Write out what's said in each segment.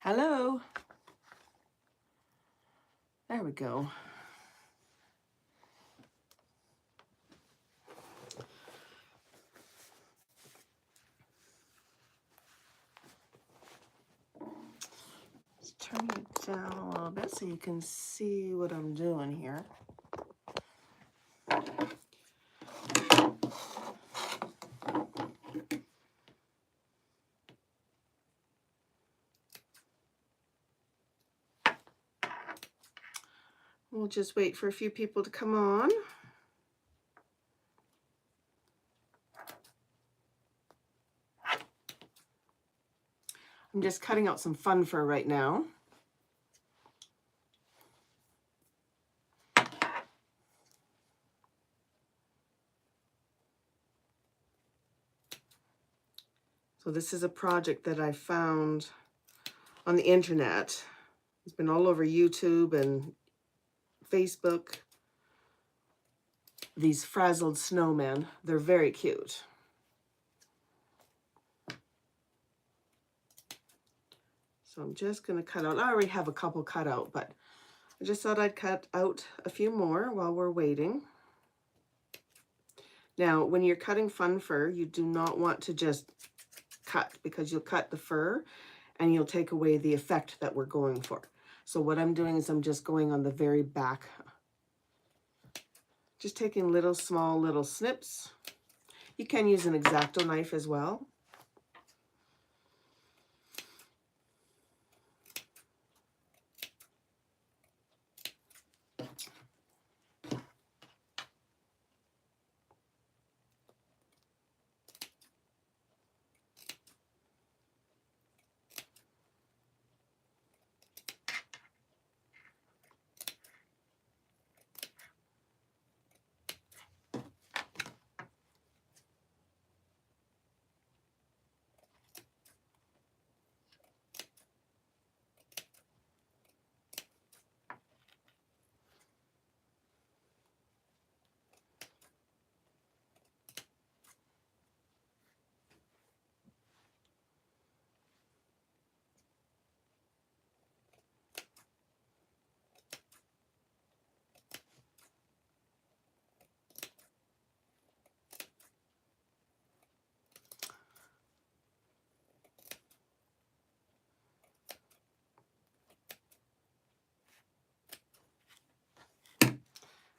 Hello. There we go. Let's turn it down a little bit so you can see what I'm doing here. We'll just wait for a few people to come on. I'm just cutting out some fun fur right now. So this is a project that I found on the internet. It's been all over YouTube and Facebook. These frazzled snowmen, they're very cute. So I'm just going to cut out, I already have a couple cut out, but I just thought I'd cut out a few more while we're waiting. Now, when you're cutting fun fur, you do not want to just cut, because you'll cut the fur and you'll take away the effect that we're going for. So what I'm doing is I'm just going on the very back, just taking small little snips. You can use an X-Acto knife as well.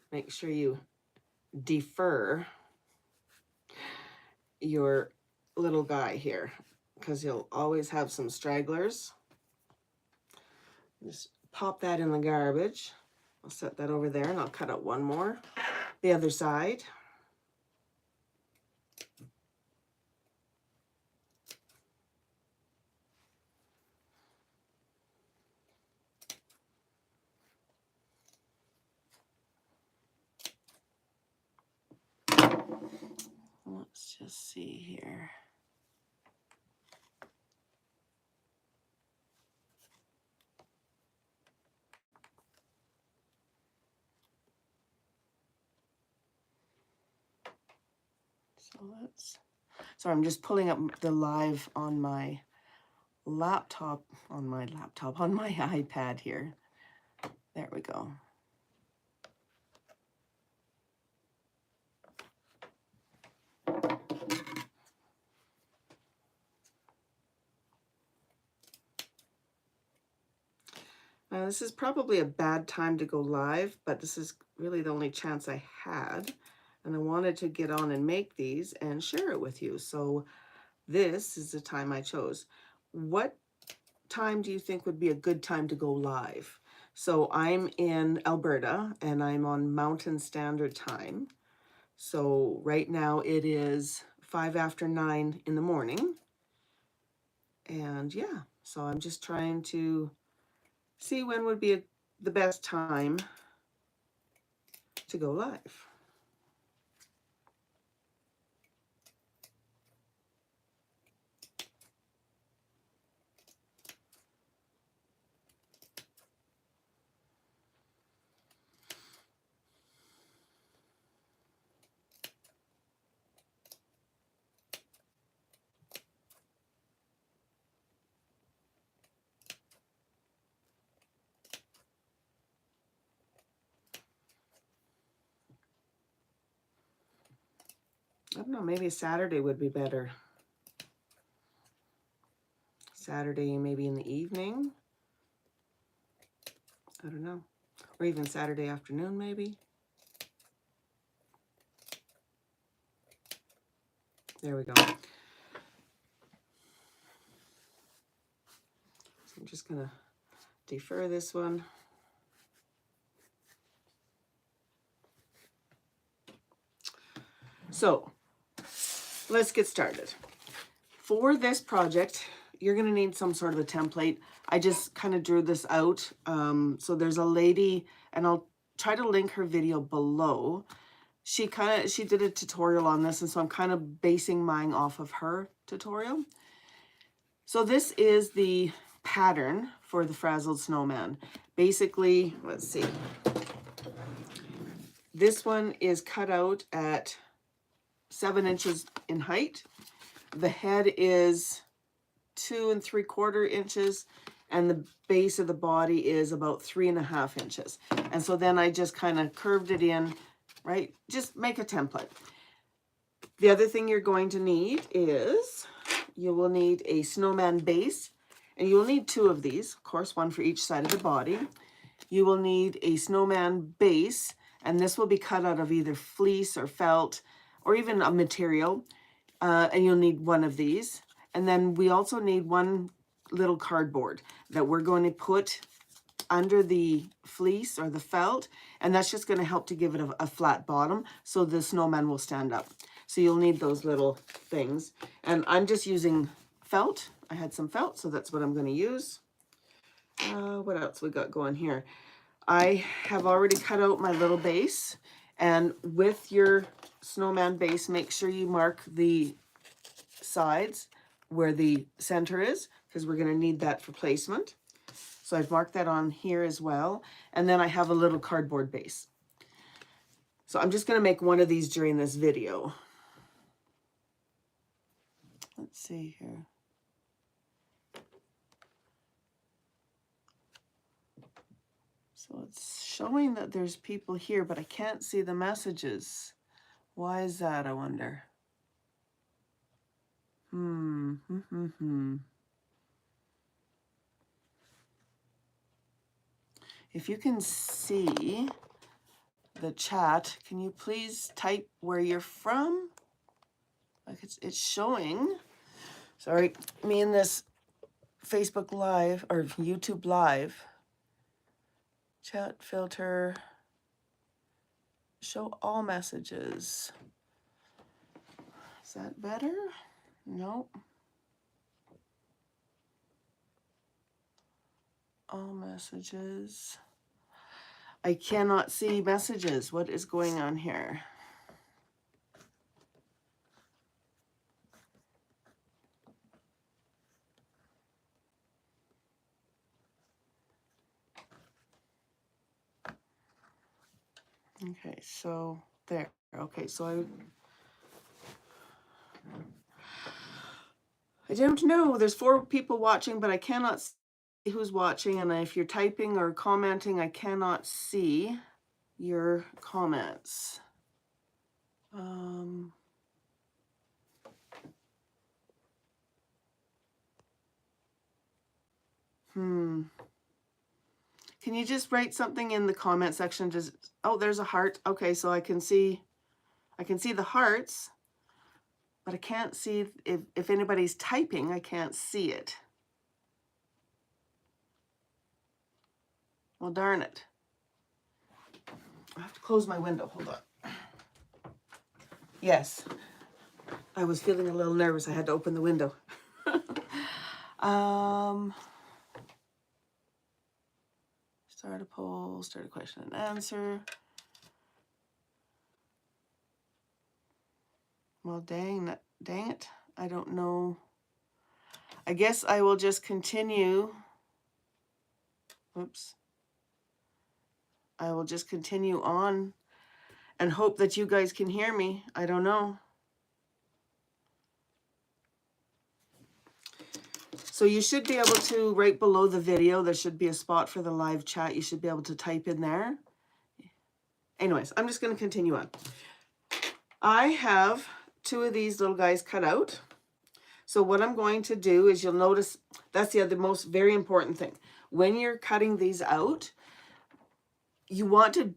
Make sure you defer your little guy here, because you'll always have some stragglers. Just pop that in the garbage. I'll set that over there and I'll cut out one more, the other side. Let's just see here. So I'm just pulling up the live on my laptop, on my iPad here. There we go. Now, this is probably a bad time to go live, but this is really the only chance I had. And I wanted to get on and make these and share it with you. So this is the time I chose. What time do you think would be a good time to go live? So I'm in Alberta and I'm on Mountain Standard Time. So right now it is 5 after 9 in the morning. And yeah, so I'm just trying to see when would be the best time to go live. I don't know, maybe Saturday would be better. Saturday, maybe in the evening. I don't know. Or even Saturday afternoon, maybe. There we go. So I'm just going to defer this one. So let's get started. For this project, you're going to need some sort of a template. I just kind of drew this out. So there's a lady, and I'll try to link her video below. She did a tutorial on this, and so I'm kind of basing mine off of her tutorial. So this is the pattern for the Frazzled Snowman. Basically, let's see. This one is cut out at 7 inches in height. The head is 2 3/4 inches, and the base of the body is about 3.5 inches. And so then I just kind of curved it in, right? Just make a template. The other thing you're going to need is you will need a snowman base, and you will need 2 of these, of course, one for each side of the body. You will need a snowman base, and this will be cut out of either fleece or felt or even a material, and you'll need 1 of these. And then we also need 1 little cardboard that we're going to put under the fleece or the felt, and that's just going to help to give it a flat bottom so the snowman will stand up. So you'll need those little things, and I'm just using felt. I had some felt, so that's what I'm going to use. What else we got going here? I have already cut out my little base, and with your snowman base, make sure you mark the sides where the center is, because we're going to need that for placement. So I've marked that on here as well. And then I have a little cardboard base. So I'm just going to make 1 of these during this video. Let's see here. So it's showing that there's people here, but I can't see the messages. Why is that, I wonder? If you can see the chat, can you please type where you're from? Like it's showing. Sorry, me in this Facebook Live or YouTube Live. Chat filter. Show all messages. Is that better? Nope. All messages. I cannot see messages. What is going on here? Okay, so there. Okay, so I don't know. There's 4 people watching, but I cannot see who's watching. And if you're typing or commenting, I cannot see your comments. Can you just write something in the comment section? Just, oh, there's a heart. Okay, so I can see the hearts, but I can't see if anybody's typing. I can't see it. Well, darn it. I have to close my window. Hold on. Yes, I was feeling a little nervous. I had to open the window. Start a poll, start a question and answer. Well, dang it. I don't know. I guess I will just continue. Oops. I will just continue on and hope that you guys can hear me. I don't know. So you should be able to, right below the video, there should be a spot for the live chat. You should be able to type in there. Anyways, I'm just going to continue on. I have two of these little guys cut out. So what I'm going to do is, you'll notice that's the other most very important thing. When you're cutting these out, you want to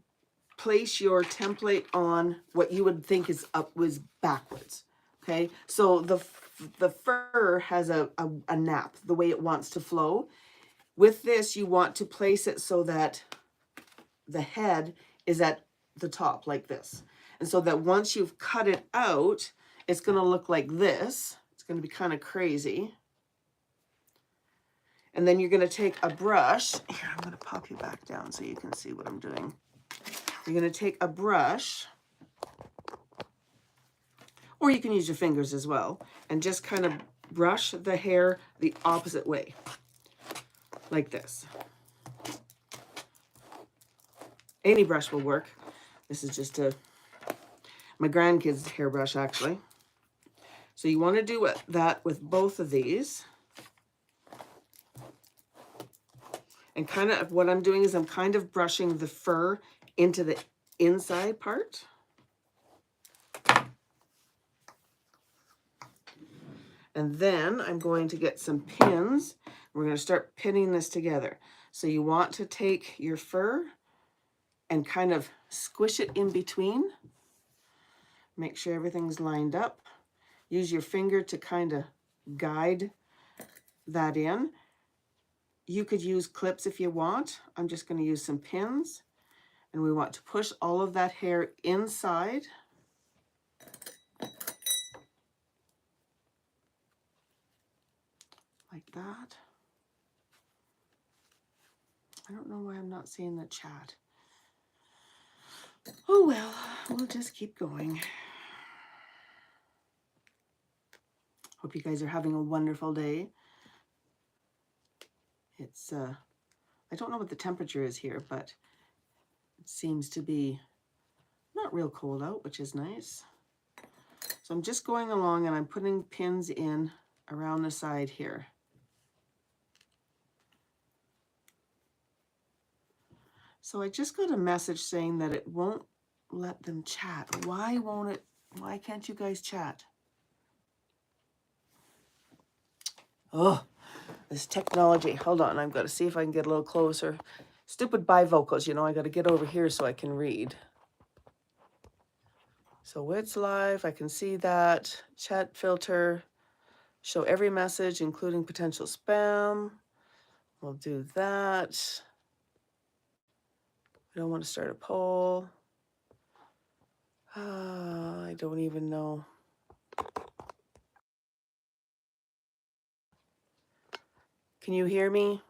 place your template on what you would think is up was backwards. Okay, so the fur has a nap, the way it wants to flow. With this, you want to place it so that the head is at the top like this. And so that once you've cut it out, it's going to look like this. It's going to be kind of crazy. And then you're going to take a brush. Here, I'm going to pop you back down so you can see what I'm doing. You're going to take a brush, or you can use your fingers as well, and just kind of brush the hair the opposite way, like this. Any brush will work. This is just my grandkids' hairbrush, actually. So you want to do that with both of these. And kind of what I'm doing is I'm kind of brushing the fur into the inside part. And then I'm going to get some pins. We're going to start pinning this together. So you want to take your fur and kind of squish it in between. Make sure everything's lined up. Use your finger to kind of guide that in. You could use clips if you want. I'm just going to use some pins. And we want to push all of that hair inside. Like that. I don't know why I'm not seeing the chat. Oh well, we'll just keep going. Hope you guys are having a wonderful day. It's, I don't know what the temperature is here, but it seems to be not real cold out, which is nice. So I'm just going along and I'm putting pins in around the side here. So I just got a message saying that it won't let them chat. Why won't it? Why can't you guys chat? Oh, this technology. Hold on, I've got to see if I can get a little closer. Stupid bifocals, you know, I got to get over here so I can read. So it's live, I can see that. Chat filter, show every message, including potential spam. We'll do that. I don't want to start a poll. I don't even know. Can you hear me?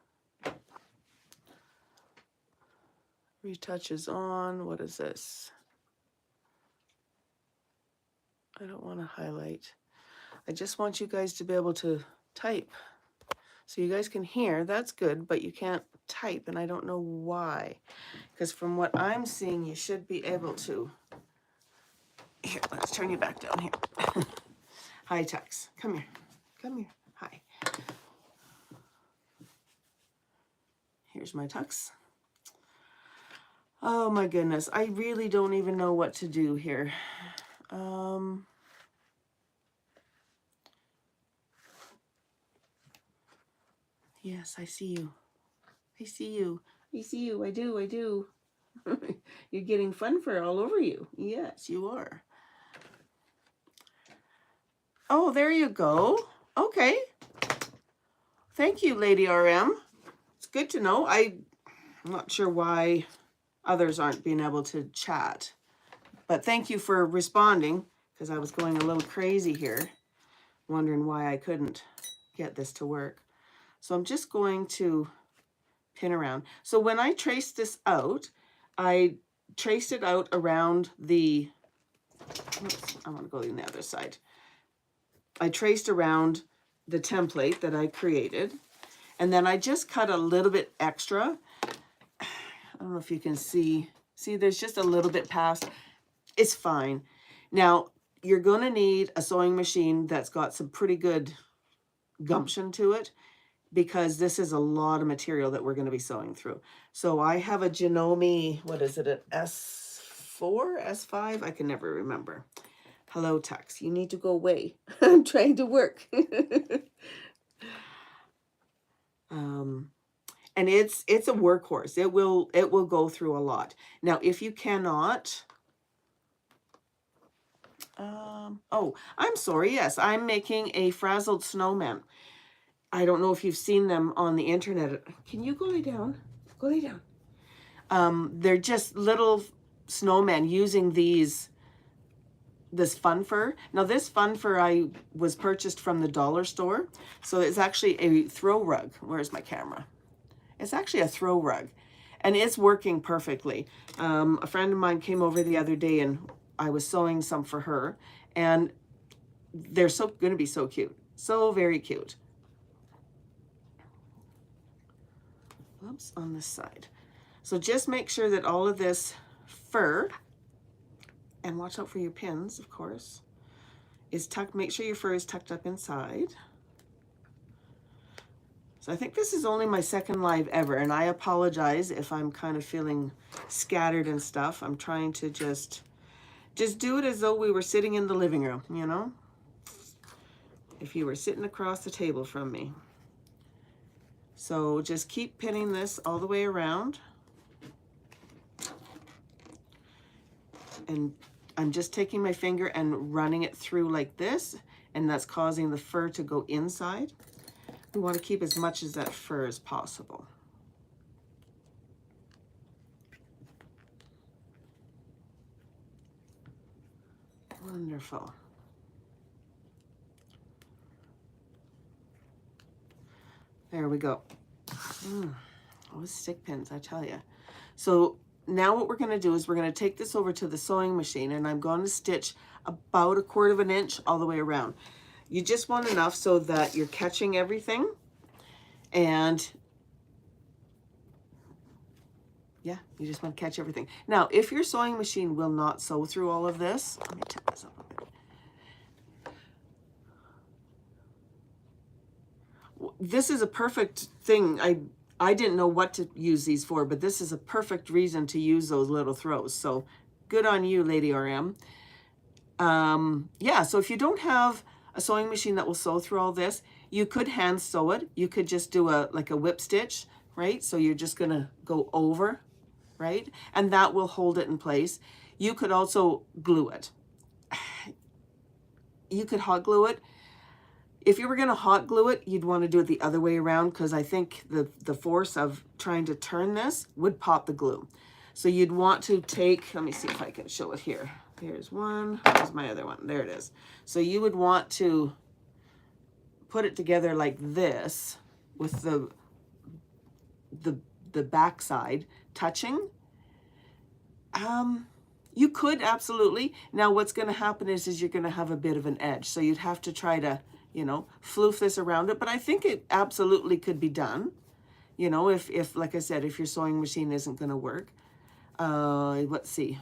Retouch is on. What is this? I don't want to highlight. I just want you guys to be able to type. So you guys can hear, that's good, but you can't type, and I don't know why. Because from what I'm seeing, you should be able to. Here, let's turn you back down here. Hi, Tux. Come here. Come here. Hi. Here's my Tux. Oh my goodness. I really don't even know what to do here. Yes, I see you. I see you. I see you. I do. I do. You're getting fun fur all over you. Yes, you are. Oh, there you go. Okay. Thank you, Lady RM. It's good to know. I'm not sure why others aren't being able to chat. But thank you for responding, because I was going a little crazy here, wondering why I couldn't get this to work. So I'm just going to pin around. So when I traced this out, I traced it out around the, oops, I want to go on the other side. I traced around the template that I created, and then I just cut a little bit extra. I don't know if you can see. See, there's just a little bit past. It's fine. Now, you're going to need a sewing machine that's got some pretty good gumption to it, because this is a lot of material that we're going to be sewing through. So I have a Janome, what is it, an S4, S5? I can never remember. Hello, Tux. You need to go away. I'm trying to work. And it's a workhorse. It will go through a lot. Now, if you cannot, oh, I'm sorry. Yes, I'm making a frazzled snowman. I don't know if you've seen them on the internet. Can you go lay down? Go lay down. They're just little snowmen using this fun fur. Now this fun fur was purchased from the dollar store. So it's actually a throw rug. Where's my camera? It's actually a throw rug and it's working perfectly. A friend of mine came over the other day and I was sewing some for her and they're going to be so cute. So very cute. Oops, on this side. So just make sure that all of this fur, and watch out for your pins, of course, is tucked. Make sure your fur is tucked up inside. So I think this is only my second live ever, and I apologize if I'm kind of feeling scattered and stuff. I'm trying to just do it as though we were sitting in the living room, you know? If you were sitting across the table from me. So just keep pinning this all the way around. And I'm just taking my finger and running it through like this, and that's causing the fur to go inside. We want to keep as much of that fur as possible. Wonderful. There we go. Those stick pins, I tell you. So now what we're going to do is we're going to take this over to the sewing machine and I'm going to stitch about 1/4 of an inch all the way around. You just want enough so that you're catching everything. And yeah, you just want to catch everything. Now, if your sewing machine will not sew through all of this, let me tip this up a bit. This is a perfect thing. I didn't know what to use these for, but this is a perfect reason to use those little throws. So good on you, Lady RM. Yeah, so if you don't have a sewing machine that will sew through all this, you could hand sew it. You could just do like a whip stitch, right? So you're just gonna go over, right? And that will hold it in place. You could also glue it. You could hot glue it. If you were going to hot glue it, you'd want to do it the other way around because I think the force of trying to turn this would pop the glue. So you'd want to take, let me see if I can show it here. Here's one, here's my other one, there it is. So you would want to put it together like this with the back side touching. You could absolutely. Now what's going to happen is you're going to have a bit of an edge. So you'd have to try to, you know, floof this around it, but I think it absolutely could be done. You know, if like I said, if your sewing machine isn't going to work. Let's see.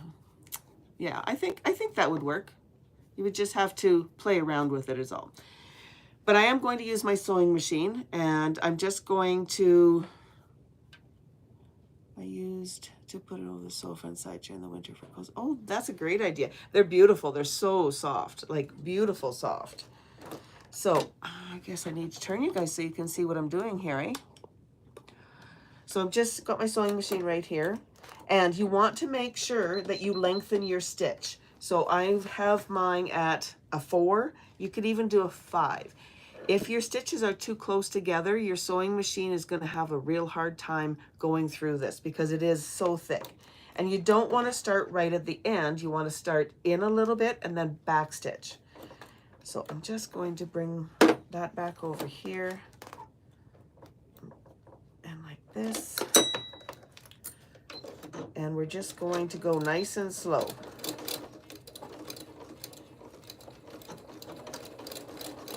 Yeah, I think that would work. You would just have to play around with it is all. But I am going to use my sewing machine and I'm just going to, I used to put it over the sofa inside during the winter for clothes. Oh, that's a great idea. They're beautiful. They're so soft, like beautiful soft. So I guess I need to turn you guys so you can see what I'm doing here, eh? So I've just got my sewing machine right here. And you want to make sure that you lengthen your stitch. So I have mine at a 4. You could even do a 5. If your stitches are too close together, your sewing machine is going to have a real hard time going through this because it is so thick. And you don't want to start right at the end. You want to start in a little bit and then back stitch. So I'm just going to bring that back over here and like this. And we're just going to go nice and slow.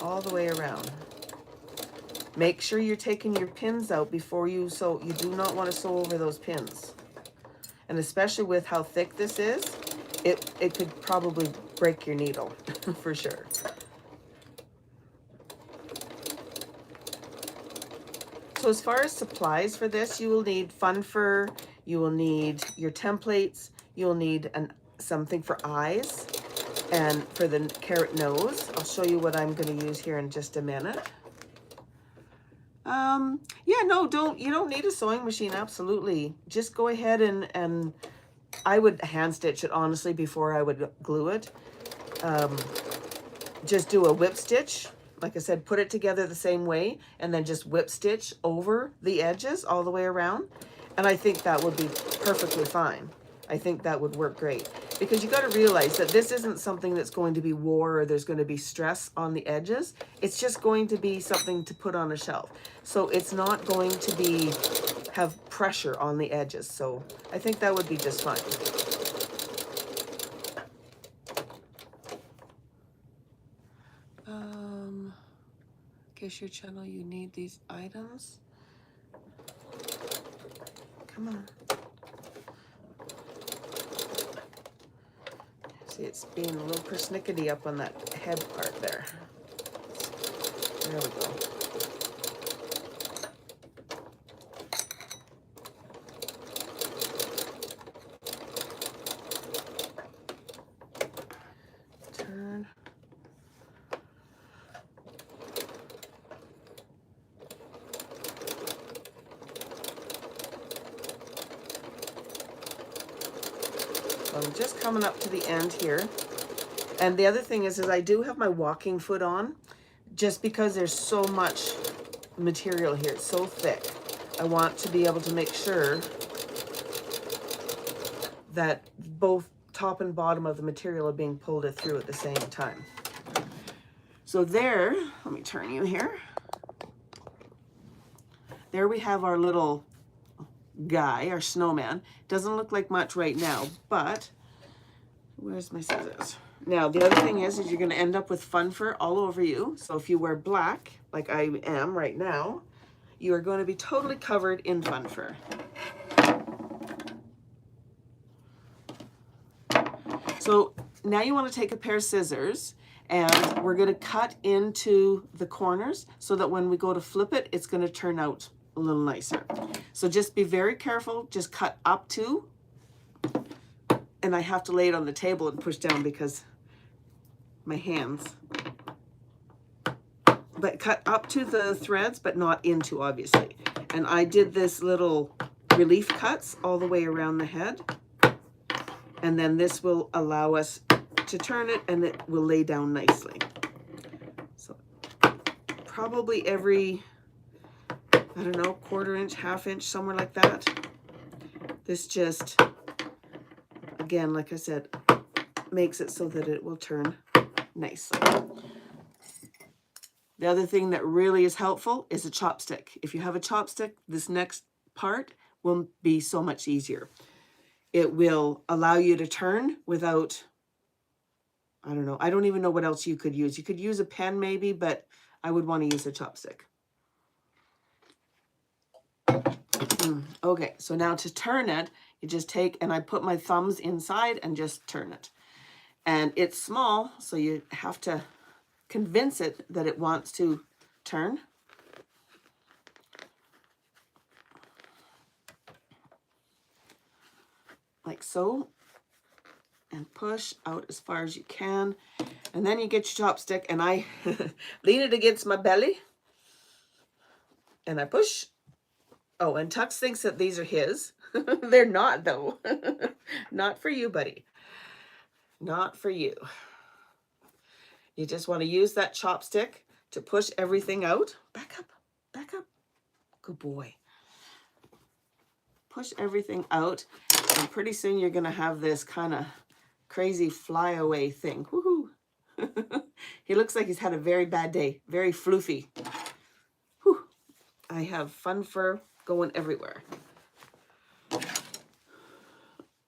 All the way around. Make sure you're taking your pins out before you sew. You do not want to sew over those pins. And especially with how thick this is, it could probably break your needle for sure. So as far as supplies for this, you will need fun fur, you will need your templates, you will need something for eyes, And for the carrot nose, I'll show you what I'm going to use here in just a minute. Yeah, no, you don't need a sewing machine, absolutely. Just go ahead and I would hand stitch it, honestly, before I would glue it. Just do a whip stitch. Like I said, put it together the same way, and then just whip stitch over the edges all the way around. And I think that would be perfectly fine. I think that would work great. Because you got to realize that this isn't something that's going to be wore or there's going to be stress on the edges. It's just going to be something to put on a shelf. So it's not going to have pressure on the edges. So I think that would be just fine. Guess your channel, you need these items. Come on. See, it's being a little persnickety up on that head part there. There we go. Turn. So I'm just coming up to the end here. And the other thing is I do have my walking foot on, just because there's so much material here. It's so thick. I want to be able to make sure that both top and bottom of the material are being pulled through at the same time. So there, let me turn you here. There we have our little guy, our snowman. Doesn't look like much right now, but where's my scissors? Now, the other thing is you're going to end up with fun fur all over you. So if you wear black, like I am right now, you are going to be totally covered in fun fur. So now you want to take a pair of scissors, and we're going to cut into the corners so that when we go to flip it, it's going to turn out a little nicer. So just be very careful. Just cut up to, and I have to lay it on the table and push down because my hands. But cut up to the threads, but not into, obviously. And I did this little relief cuts all the way around the head. And then this will allow us to turn it, and it will lay down nicely. So probably every, I don't know, quarter inch, half inch, somewhere like that. This just, again, like I said, makes it so that it will turn nicely. The other thing that really is helpful is a chopstick. If you have a chopstick, this next part will be so much easier. It will allow you to turn without, I don't know, I don't even know what else you could use. You could use a pen maybe, but I would want to use a chopstick. Okay, so now to turn it, you just take, and I put my thumbs inside and just turn it. And it's small, so you have to convince it that it wants to turn. Like so. And push out as far as you can. And then you get your chopstick, and I lean it against my belly. And I push. Oh, and Tux thinks that these are his. They're not, though. Not for you, buddy. Not for you. You just want to use that chopstick to push everything out. Back up. Back up. Good boy. Push everything out. And pretty soon you're going to have this kind of crazy flyaway thing. Woohoo. He looks like he's had a very bad day. Very floofy. Whew. I have fun fur going everywhere.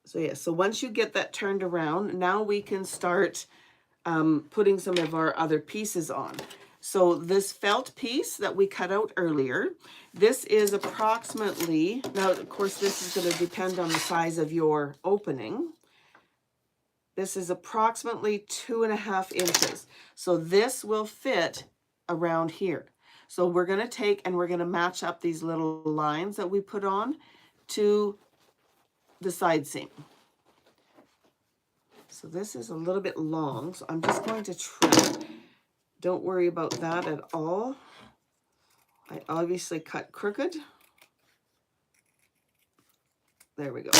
So yeah, so once you get that turned around, now we can start putting some of our other pieces on. So this felt piece that we cut out earlier, this is approximately, now of course this is going to depend on the size of your opening. This is approximately 2.5 inches. So this will fit around here. So we're going to take and we're going to match up these little lines that we put on to the side seam. So this is a little bit long, so I'm just going to trim. Don't worry about that at all. I obviously cut crooked. There we go.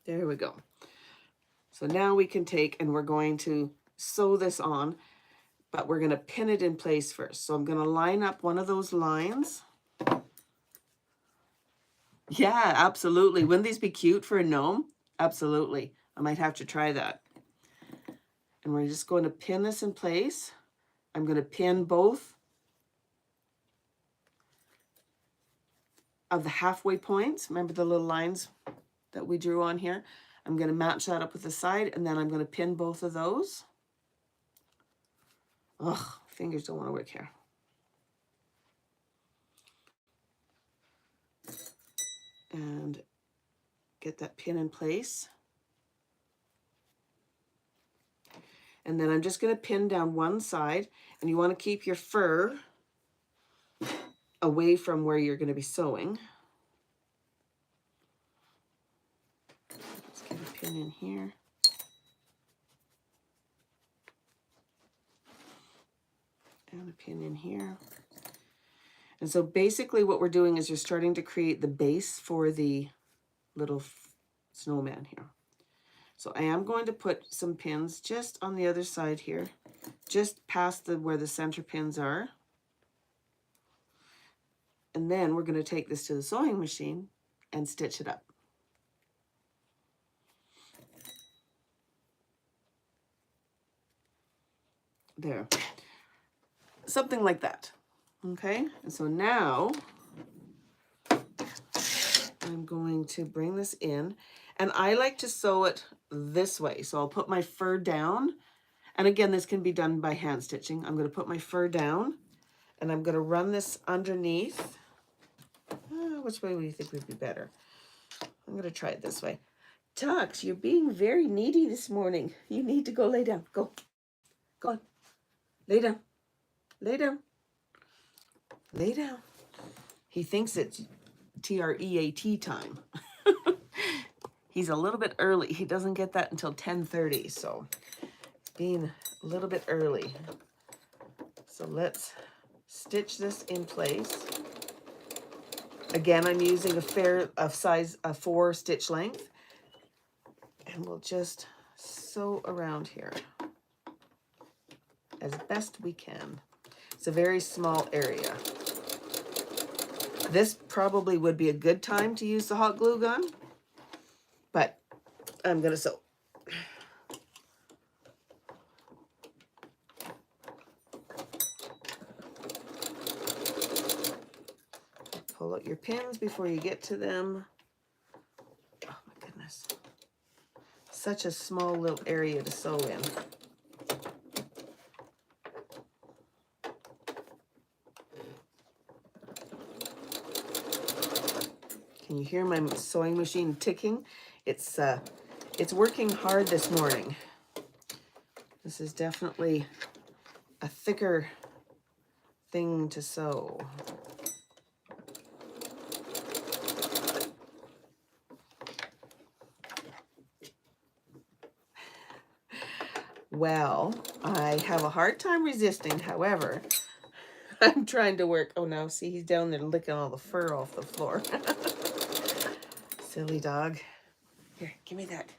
There we go. So now we can take and we're going to sew this on, but we're going to pin it in place first. So I'm going to line up one of those lines. Yeah, absolutely. Wouldn't these be cute for a gnome? Absolutely. I might have to try that. And we're just going to pin this in place. I'm going to pin both of the halfway points. Remember the little lines that we drew on here? I'm going to match that up with the side, and then I'm going to pin both of those. Ugh, fingers don't want to work here. And get that pin in place. And then I'm just going to pin down one side, and you want to keep your fur away from where you're going to be sewing. Let's get a pin in here. And a pin in here. And so basically what we're doing is you're starting to create the base for the little snowman here. So I am going to put some pins just on the other side here, just past where the center pins are. And then we're going to take this to the sewing machine and stitch it up. There. Something like that. Okay, and so now I'm going to bring this in, and I like to sew it this way. So I'll put my fur down, and again, this can be done by hand stitching. I'm going to put my fur down, and I'm going to run this underneath. Which way do you think would be better? I'm going to try it this way. Tux, you're being very needy this morning. You need to go lay down. Go. Go on. Lay down. Lay down. Lay down. He thinks it's TREAT time. He's a little bit early. He doesn't get that until 10:30, so being a little bit early. So let's stitch this in place. Again, I'm using a size 4 stitch length, and we'll just sew around here as best we can. It's a very small area. This probably would be a good time to use the hot glue gun, but I'm going to sew. Pull out your pins before you get to them. Oh my goodness. Such a small little area to sew in. Can you hear my sewing machine ticking? It's working hard this morning. This is definitely a thicker thing to sew. Well, I have a hard time resisting. However, I'm trying to work. Oh, now see, he's down there licking all the fur off the floor. Silly dog. Here, give me that.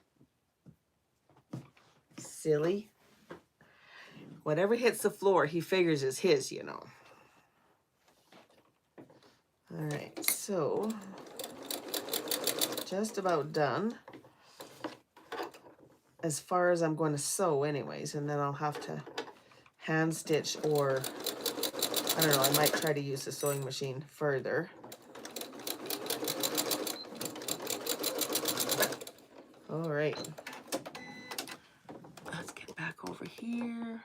Silly. Whatever hits the floor, he figures is his, you know. All right, so just about done. As far as I'm going to sew anyways, and then I'll have to hand stitch, or I don't know, I might try to use the sewing machine further. All right, let's get back over here.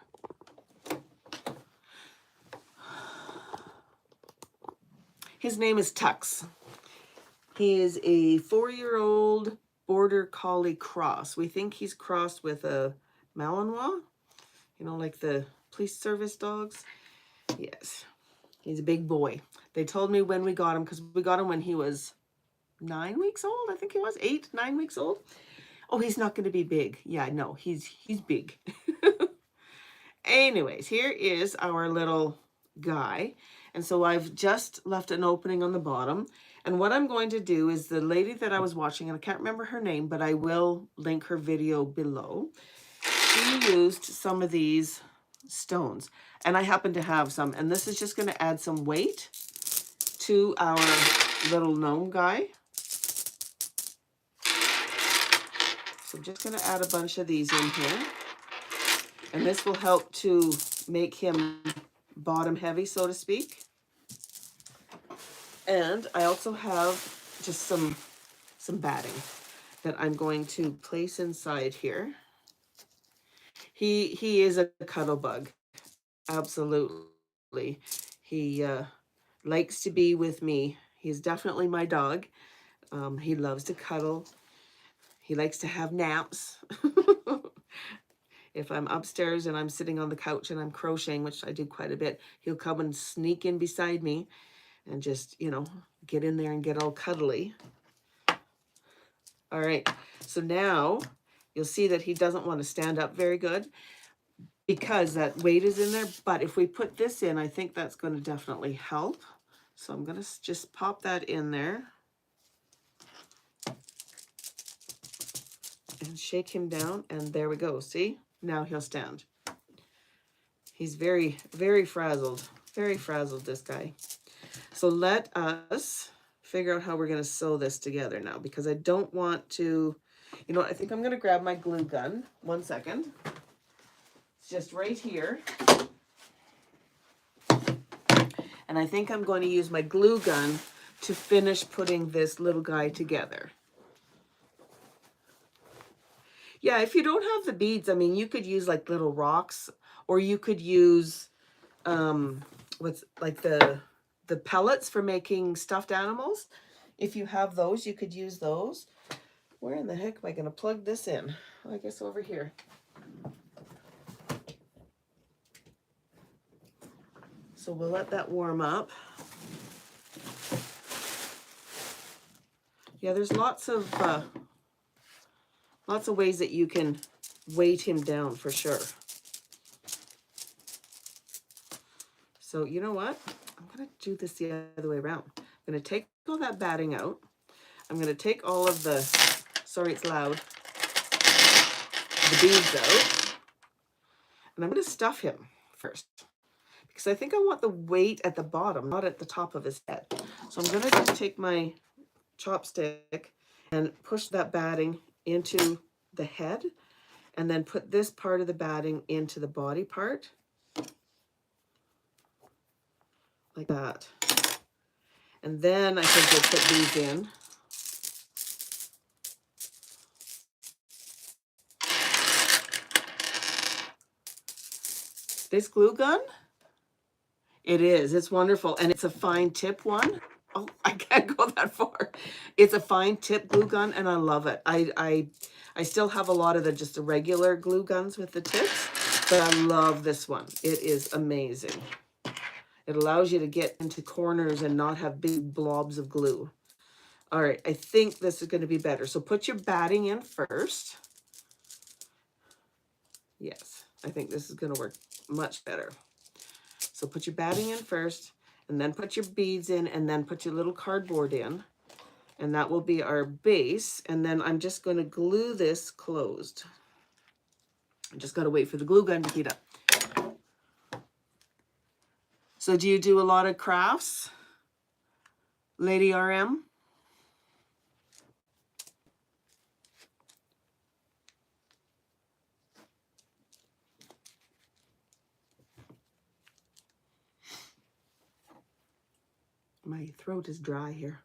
His name is Tux. He is a 4-year-old Border Collie cross. We think he's crossed with a Malinois, you know, like the police service dogs. Yes, he's a big boy. They told me when we got him, because we got him when he was 9 weeks old, I think he was, 8, 9 weeks old. Oh, he's not going to be big. Yeah, no, he's big. Anyways, here is our little guy. And so I've just left an opening on the bottom. And what I'm going to do is the lady that I was watching, and I can't remember her name, but I will link her video below. She used some of these stones, and I happen to have some. And this is just going to add some weight to our little gnome guy. So I'm just going to add a bunch of these in here. And this will help to make him bottom heavy, so to speak. And I also have just some batting that I'm going to place inside here. He is a cuddle bug. Absolutely. He likes to be with me. He's definitely my dog. He loves to cuddle. He likes to have naps. If I'm upstairs and I'm sitting on the couch and I'm crocheting, which I do quite a bit, he'll come and sneak in beside me and just, you know, get in there and get all cuddly. All right, so now you'll see that he doesn't want to stand up very good because that weight is in there. But if we put this in, I think that's going to definitely help. So I'm going to just pop that in there and shake him down. And there we go. See? Now he'll stand. He's very, very frazzled. Very frazzled, this guy. So let us figure out how we're going to sew this together now, because I don't want to, you know, I think I'm going to grab my glue gun. 1 second. It's just right here. And I think I'm going to use my glue gun to finish putting this little guy together. Yeah, if you don't have the beads, I mean, you could use like little rocks, or you could use what's like the pellets for making stuffed animals. If you have those, you could use those. Where in the heck am I going to plug this in? Well, I guess over here. So we'll let that warm up. Yeah, there's lots of ways that you can weight him down for sure. So you know what? I'm going to do this the other way around. I'm going to take all that batting out. I'm going to take all of the, sorry it's loud, the beads out. And I'm going to stuff him first, because I think I want the weight at the bottom, not at the top of his head. So I'm going to just take my chopstick and push that batting into the head, and then put this part of the batting into the body part. Like that. And then I think we'll put these in. This glue gun, it is. It's wonderful. And it's a fine tip one. Oh, I can't go that far. It's a fine tip glue gun, and I love it. I still have a lot of just the regular glue guns with the tips, but I love this one. It is amazing. It allows you to get into corners and not have big blobs of glue. All right, I think this is going to be better. So put your batting in first. Yes, I think this is going to work much better. So put your batting in first, and then put your beads in, and then put your little cardboard in. And that will be our base. And then I'm just going to glue this closed. I just got to wait for the glue gun to heat up. So do you do a lot of crafts, Lady RM? My throat is dry here.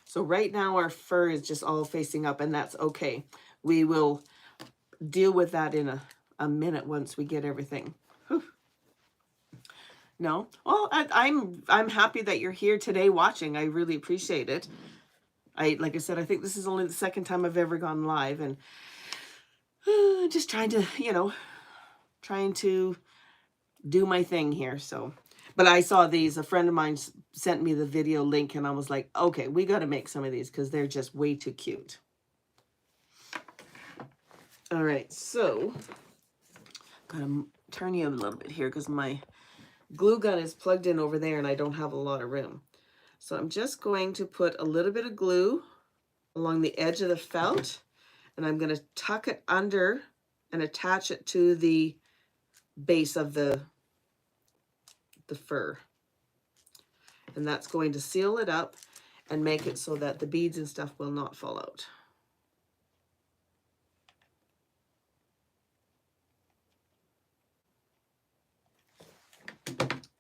So right now our fur is just all facing up, and that's okay. We will deal with that in a minute once we get everything. Whew. No? Well, I'm happy that you're here today watching. I really appreciate it. Like I said, I think this is only the second time I've ever gone live, and just trying to, you know, trying to do my thing here. So, But I saw these, a friend of mine sent me the video link, and I was like, okay, we got to make some of these because they're just way too cute. All right, so I'm going to turn you a little bit here because my glue gun is plugged in over there and I don't have a lot of room. So I'm just going to put a little bit of glue along the edge of the felt, and I'm going to tuck it under and attach it to the base of the fur. And that's going to seal it up and make it so that the beads and stuff will not fall out.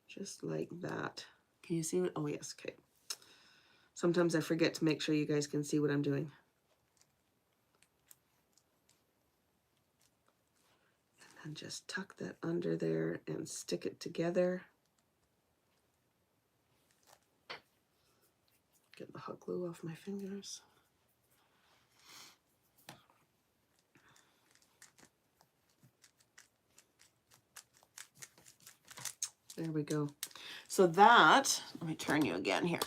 Just like that. Can you see it? Oh, yes. Okay. Sometimes I forget to make sure you guys can see what I'm doing. And then just tuck that under there and stick it together. Get the hot glue off my fingers. There we go. So that, let me turn you again here,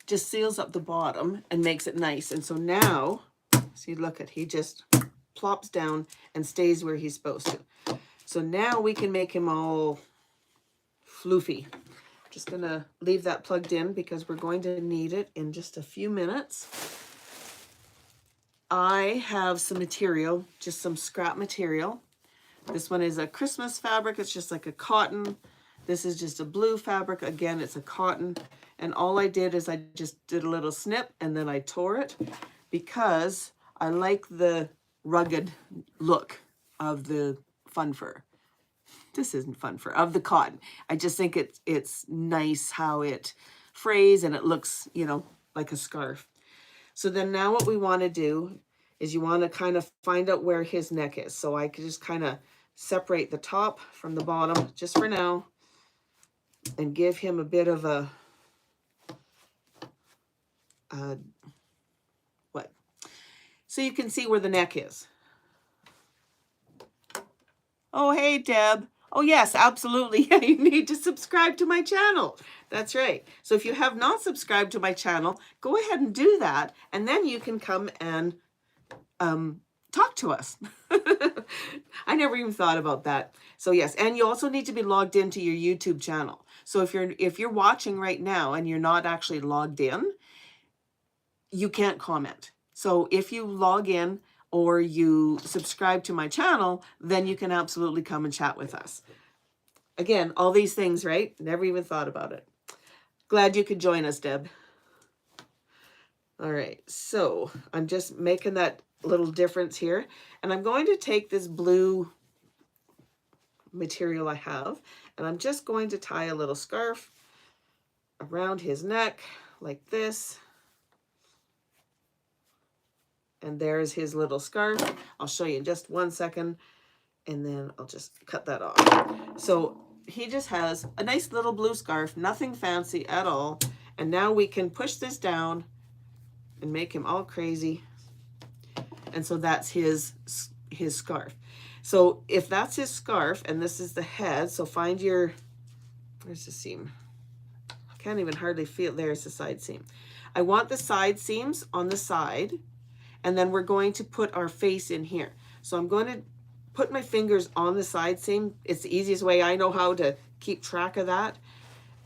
just seals up the bottom and makes it nice. And so now, see, look at, he just plops down and stays where he's supposed to. So now we can make him all floofy. Just gonna leave that plugged in because we're going to need it in just a few minutes. I have some material, just some scrap material. This one is a Christmas fabric. It's just like a cotton. This is just a blue fabric. Again, it's a cotton. And all I did is I just did a little snip and then I tore it because I like the rugged look of the fun fur. This isn't fun fur, of the cotton. I just think it's nice how it frays and it looks, you know, like a scarf. So then now what we want to do is you want to kind of find out where his neck is. So I could just kind of separate the top from the bottom just for now and give him a bit of a what? So you can see where the neck is. Oh, hey, Deb. Oh, yes, absolutely. You need to subscribe to my channel. That's right. So if you have not subscribed to my channel, go ahead and do that. And then you can come and talk to us. I never even thought about that. So yes, and you also need to be logged into your YouTube channel. So if you're watching right now and you're not actually logged in, you can't comment. So if you log in or you subscribe to my channel, then you can absolutely come and chat with us. Again, all these things, right? Never even thought about it. Glad you could join us, Deb. All right, so I'm just making that little difference here. And I'm going to take this blue material I have, and I'm just going to tie a little scarf around his neck like this. And there's his little scarf. I'll show you in just 1 second, and then I'll just cut that off. So he just has a nice little blue scarf, nothing fancy at all. And now we can push this down and make him all crazy. And so that's his scarf. So if that's his scarf and this is the head, so find your, where's the seam? I can't even hardly feel, there's the side seam. I want the side seams on the side, and then we're going to put our face in here. So I'm going to put my fingers on the side seam. It's the easiest way I know how to keep track of that.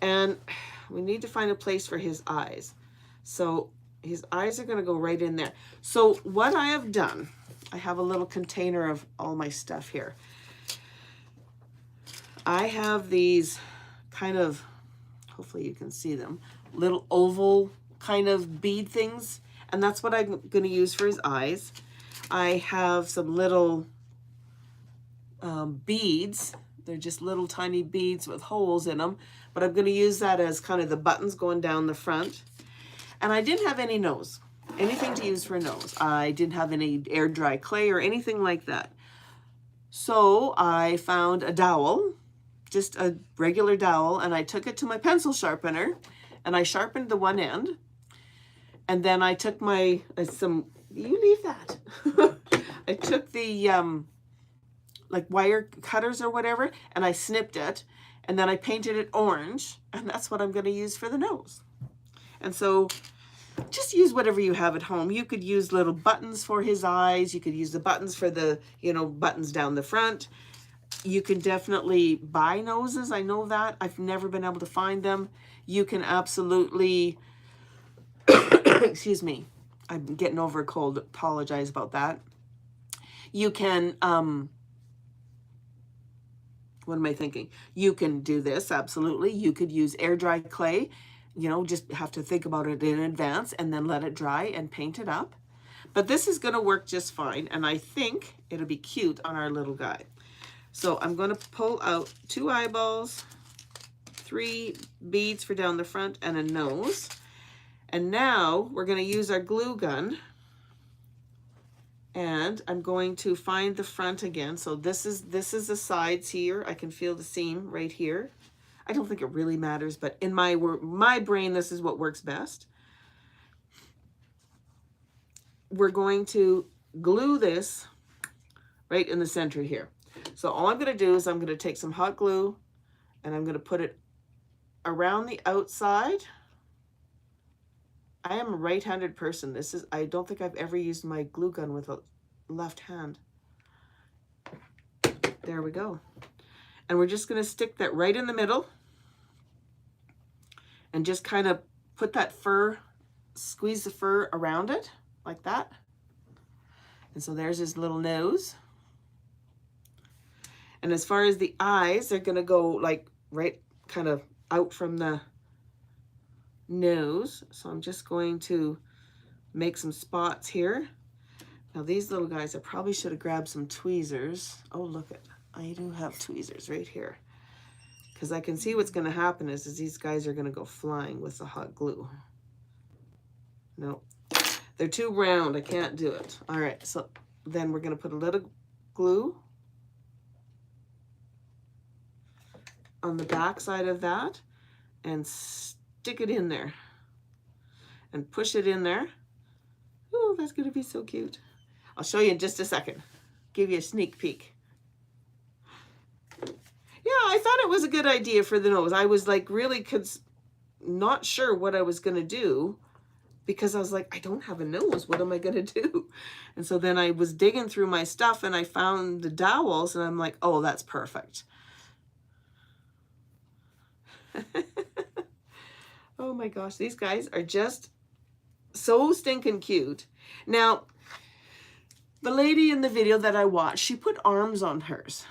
And we need to find a place for his eyes. So his eyes are going to go right in there. So what I have done, I have a little container of all my stuff here. I have these kind of, hopefully you can see them, little oval kind of bead things. And that's what I'm going to use for his eyes. I have some little beads. They're just little tiny beads with holes in them. But I'm going to use that as kind of the buttons going down the front. And I didn't have any nose, anything to use for a nose. I didn't have any air dry clay or anything like that. So I found a dowel, just a regular dowel, and I took it to my pencil sharpener and I sharpened the one end. And then I took my, you leave that. I took the like wire cutters or whatever, and I snipped it, and then I painted it orange, and that's what I'm going to use for the nose. And so just use whatever you have at home. You could use little buttons for his eyes. You could use the buttons for the, you know, buttons down the front. You can definitely buy noses. I know that. I've never been able to find them. You can absolutely, excuse me, I'm getting over a cold. Apologize about that. You can, what am I thinking? You can do this, absolutely. You could use air dry clay. You know, just have to think about it in advance and then let it dry and paint it up. But this is going to work just fine, and I think it'll be cute on our little guy. So I'm going to pull out 2 eyeballs, 3 beads for down the front, and a nose. And now we're going to use our glue gun. And I'm going to find the front again. So this is the sides here. I can feel the seam right here. I don't think it really matters, but in my brain, this is what works best. We're going to glue this right in the center here. So all I'm going to do is I'm going to take some hot glue and I'm going to put it around the outside. I am a right-handed person. I don't think I've ever used my glue gun with a left hand. There we go. And we're just going to stick that right in the middle and just kind of put that fur, squeeze the fur around it like that. And so there's his little nose. And as far as the eyes, they're going to go like right kind of out from the nose. So I'm just going to make some spots here. Now these little guys, I probably should have grabbed some tweezers. Oh, look at, I do have tweezers right here. Because I can see what's going to happen is these guys are going to go flying with the hot glue. No, they're too round. I can't do it. All right, so then we're going to put a little glue on the back side of that and stick it in there and push it in there. Oh, that's going to be so cute. I'll show you in just a second. Give you a sneak peek. Yeah, I thought it was a good idea for the nose. I was like really not sure what I was going to do because I was like, I don't have a nose. What am I going to do? And so then I was digging through my stuff and I found the dowels and I'm like, oh, that's perfect. Oh my gosh, these guys are just so stinking cute. Now, the lady in the video that I watched, she put arms on hers.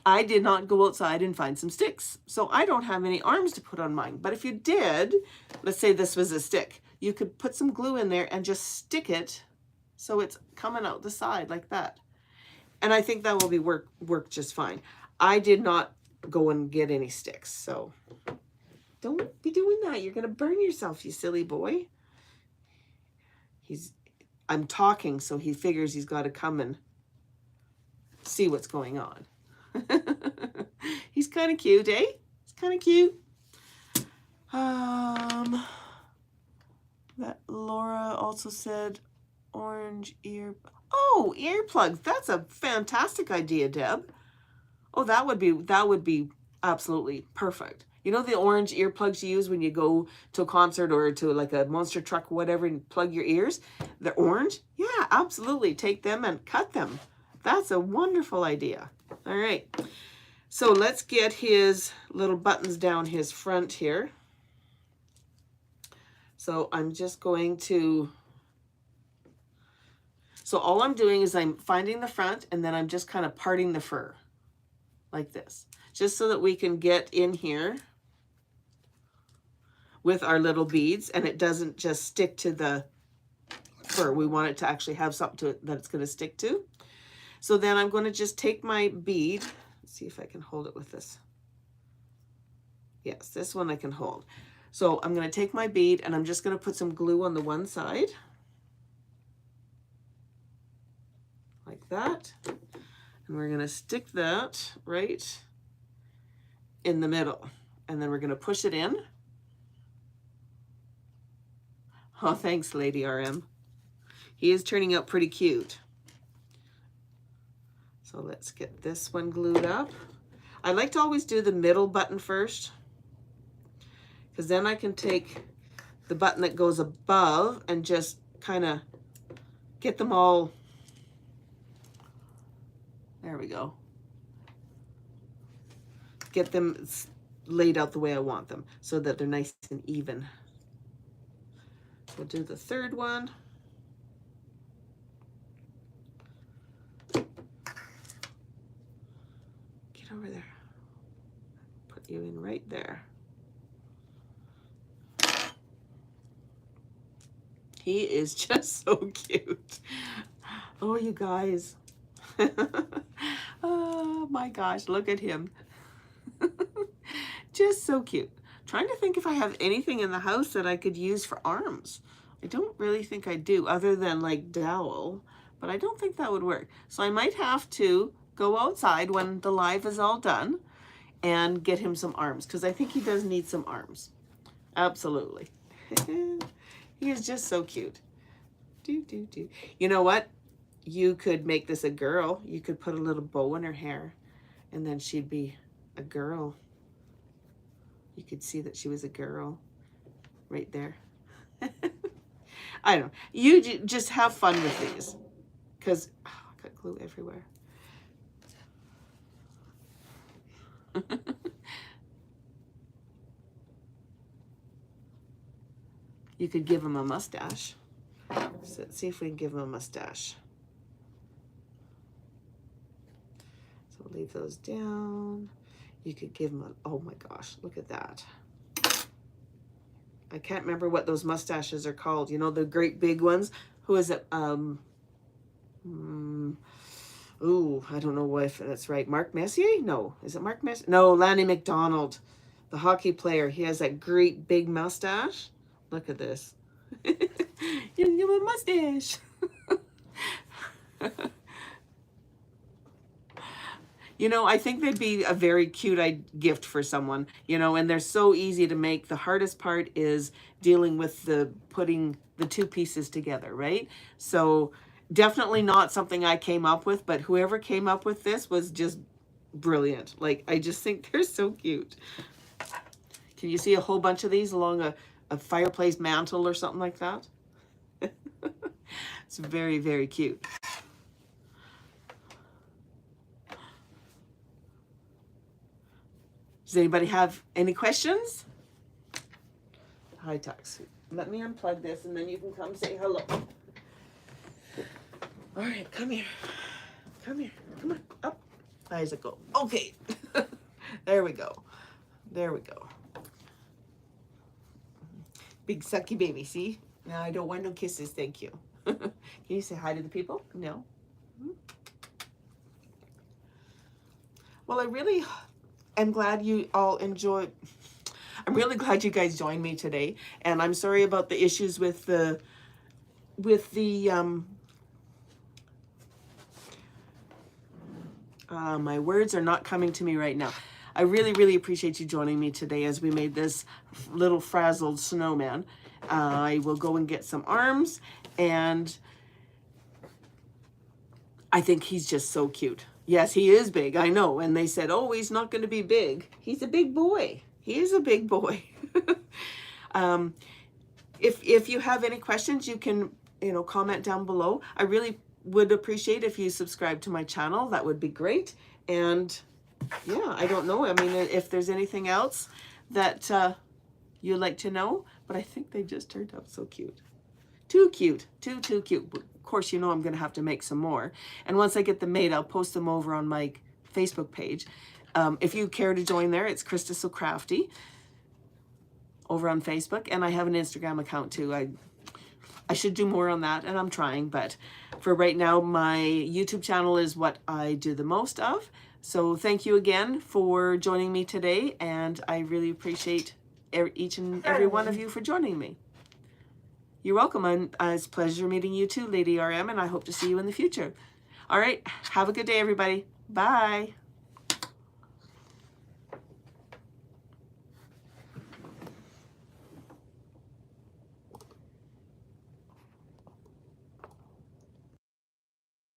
I did not go outside and find some sticks, so I don't have any arms to put on mine. But if you did, let's say this was a stick, you could put some glue in there and just stick it so it's coming out the side like that. And I think that will be work just fine. I did not go and get any sticks, so don't be doing that. You're going to burn yourself, you silly boy. I'm talking, so he figures he's got to come and see what's going on. He's kind of cute, eh? He's kind of cute. That Laura also said orange ear. Oh, earplugs. That's a fantastic idea, Deb. Oh, that would be absolutely perfect. You know the orange earplugs you use when you go to a concert or to like a monster truck or whatever and plug your ears? They're orange? Yeah, absolutely. Take them and cut them. That's a wonderful idea. All right. So let's get his little buttons down his front here. So I'm just going to, so all I'm doing is I'm finding the front and then I'm just kind of parting the fur like this, just so that we can get in here with our little beads and it doesn't just stick to the fur. We want it to actually have something to it that it's going to stick to. So then I'm going to just take my bead. Let's see if I can hold it with this. Yes, this one I can hold. So I'm going to take my bead and I'm just going to put some glue on the one side. Like that. And we're going to stick that right in the middle. And then we're going to push it in. Oh, thanks, Lady RM. He is turning out pretty cute. So So let's get this one glued up. I like to always do the middle button first, because then I can take the button that goes above and just kind of get them all, there we go, get them laid out the way I want them so that they're nice and even. We'll do the third one. Get over there. Put you in right there. He is just so cute. Oh, you guys. Oh my gosh, look at him. Just so cute. Trying to think if I have anything in the house that I could use for arms. I don't really think I do, other than like dowel, but I don't think that would work. So I might have to go outside when the live is all done and get him some arms, because I think he does need some arms. Absolutely. He is just so cute. You know what? You could make this a girl. You could put a little bow in her hair, and then she'd be a girl. You could see that she was a girl right there. I don't know. You just have fun with these, because I got glue everywhere. You could give him a mustache. So let's see if we can give him a mustache. So we'll leave those down. You could give him a, oh my gosh, look at that. I can't remember what those mustaches are called. You know, the great big ones. Who is it? Ooh, I don't know if that's right. Mark Messier? No. Is it Mark Messier? No, Lanny McDonald, the hockey player. He has that great big mustache. Look at this. You give him a mustache. You know, I think they'd be a very cute gift for someone, you know, and they're so easy to make. The hardest part is dealing with the putting the two pieces together, right? So definitely not something I came up with, but whoever came up with this was just brilliant. Like, I just think they're so cute. Can you see a whole bunch of these along a fireplace mantle or something like that? It's very, very cute. Does anybody have any questions? Hi, Tux. Let me unplug this and then you can come say hello. All right, come here. Come here. Come on. Up. Isaac, go. Okay. There we go. There we go. Big sucky baby, see? No, I don't want no kisses, thank you. Can you say hi to the people? No? Well, I really am glad you all enjoyed. I'm really glad you guys joined me today. And I'm sorry about the issues with the my words are not coming to me right now. I really, really appreciate you joining me today as we made this little frazzled snowman. I will go and get some arms, and I think he's just so cute. Yes, he is big, I know. And they said, oh, he's not going to be big. He's a big boy. He is a big boy. If you have any questions, you can, comment down below. I really would appreciate if you subscribe to my channel. That would be great. And yeah, I don't know. I mean, if there's anything else that you'd like to know, but I think they just turned out so cute. Too cute. Too cute. Of course, I'm going to have to make some more. And once I get them made, I'll post them over on my Facebook page. If you care to join there, it's Krista So Crafty over on Facebook. And I have an Instagram account too. I should do more on that, and I'm trying. But for right now, my YouTube channel is what I do the most of. So thank you again for joining me today. And I really appreciate each and every one of you for joining me. You're welcome. And it's a pleasure meeting you too, Lady RM, and I hope to see you in the future. All right. Have a good day, everybody. Bye.